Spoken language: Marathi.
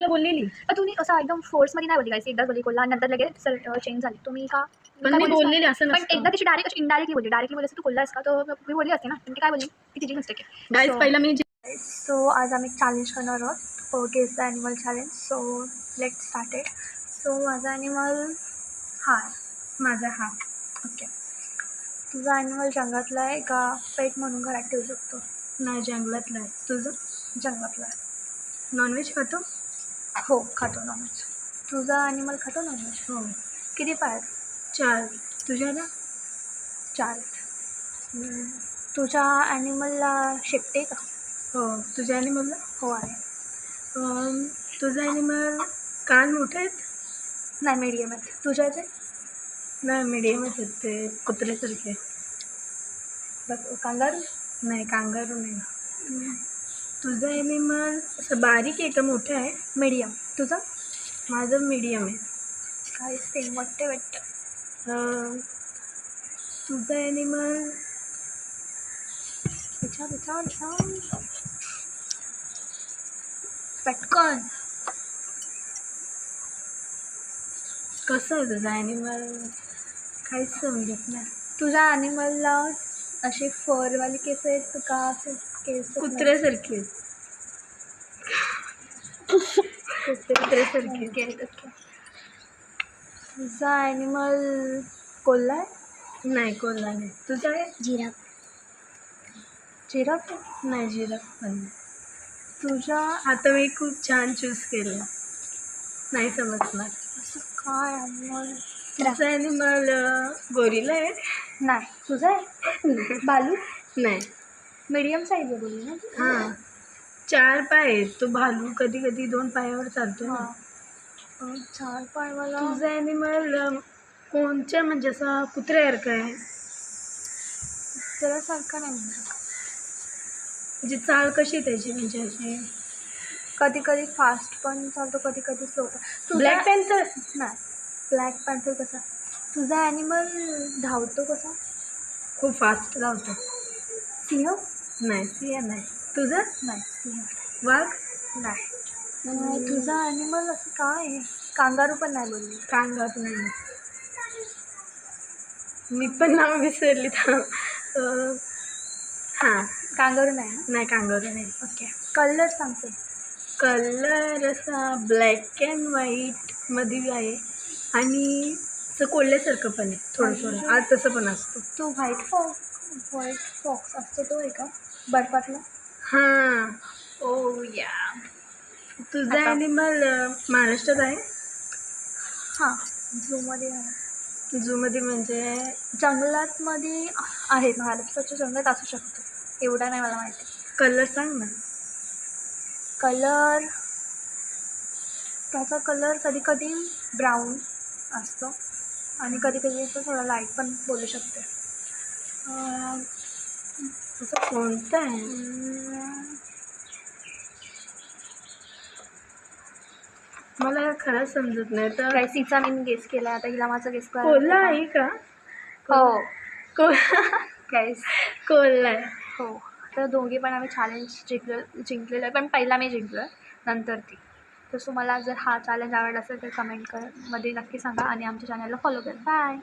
बोललेली तुम्ही असं एकदम फोर्समध्ये नाही बोलली गाईस. एकदाच बोलली कोल्हा आणि नंतर लगेच चेंज झाली. तुम्ही का पण मी बोललेली असं पण नसतं. एकदा तिची डायरेक्ट इनडायरेक्टली बोलली. डायरेक्टली बोलली तू कोल्हा आहेस का, तर मी बोलली असते ना. पण ती काय बोलली, ती तिची मिस्टेक आहे. गाईस पहिला मी सो आज आम्ही चॅलेंज करणार आहोत, guess the animal challenge. So let started. So माझा ॲनिमल हा आहे. माझा हा. ओके. तुझा ॲनिमल जंगलातला आहे का पेट म्हणून घरात ठेवू शकतो? नाही जंगलातला आहे. तुझं? जंगलातला आहे. नॉनव्हेज खातो? हो खातो नॉनव्हेज. तुझा ॲनिमल खातो नॉनव्हेज? हो. किती पाय? 4. तुझ्याला? 4. तुझ्या ॲनिमलला शेपटी आहे का? हो. तुझ्या ॲनिमलला? हो आहे. तुझा ॲनिमल कान मोठे आहेत? नाही मीडियम आहे. तुझ्याचे? नाही मीडियमच आहेत, ते कुत्र्यासारखे. कांगारू? नाही कांगारू नाही. तुझं ॲनिमल असं बारीक आहे का मोठं आहे? मीडियम. तुझं? माझं मीडियम आहे. काय सेम वाटतं. तुझं ॲनिमल विचार पटकन. कसं आहे तुझं ॲनिमल? काहीच समजत नाही. तुझ्या ॲनिमलला असे फरवाले केस आहेत का असे केस? कुत्र्यासारखे आहेत. कुत्र्यासारखे. ओके. तुझा ॲनिमल कोल्हा आहे? नाही कोल्हा नाही. तुझं आहे? जिराफ. जिराफ? नाही जिराफ पण नाही. तुझा आता मी खूप छान चूज केलं, नाही समजणार. असं काय ॲनिमल? तुझं ॲनिमल गोरिला आहे? नाही. तुझं आहे? भालू? नाही. मीडियम साईज आहे बोलली ना? हां 4 पाय आहेत. तो भालू कधी कधी 2 पायावर चालतो ना. हां 4 पाय मला. तुझं ॲनिमल कोणच्या म्हणजे असं कुत्र्यासारखं आहे? कुत्र्यासारखं नाही म्हणू शकत. म्हणजे चाल कशी त्याची म्हणजे अशी? कधी कधी फास्ट पण चालतो, कधी कधी स्लो पण. Black panther? नाही. ब्लॅक पॅन्थर कसा? तुझा ॲनिमल धावतो कसा? खूप फास्ट धावतो. सिंह? नाही सिंह नाही. तुझं? नाही सिंह. वाघ? नाही. तुझा ॲनिमल असं काय आहे? कांगारू पण नाही बोलली. कांगारू नाही. मी पण नाव विसरली. हां कांगारू नाही ना? नाही कांगारू नाही. ओके. कलर सांगते. कलर असा ब्लॅक अँड व्हाईटमध्ये आहे आणि असं कोल्ह्यासारखं पण आहे थोडं आज तसं पण असतं. तो व्हाईट फॉक्स असतो तो आहे का बर्फातला? हां. ओ या. तुझा ॲनिमल महाराष्ट्रात आहे? हां झूमध्ये आहे. झूमध्ये म्हणजे जंगलातमध्ये आहे. महाराष्ट्राच्या जंगलात असू शकतो, एवढा नाही मला माहिती. कलर सांग ना. कलर त्याचा कलर कधी कधी ब्राऊन असतो आणि कधी कधी असं थोडा लाईट पण बोलू शकते. असं कोणतं आहे? मला खरंच समजत नाही. तर गाईस मी गेस केला, आता हिला माझा गेस करा. कोल्हा आहे का? हो गाईस कोल्हा आहे. हो. तर दोघी पण आम्ही चॅलेंज जिंकलेलं आहे, पण पहिला मी जिंकलो नंतर ती. तर तुम्हाला जर हा चॅलेंज आवडला असेल तर कमेंट मध्ये नक्की सांगा आणि आमच्या चॅनलला फॉलो करा. बाय.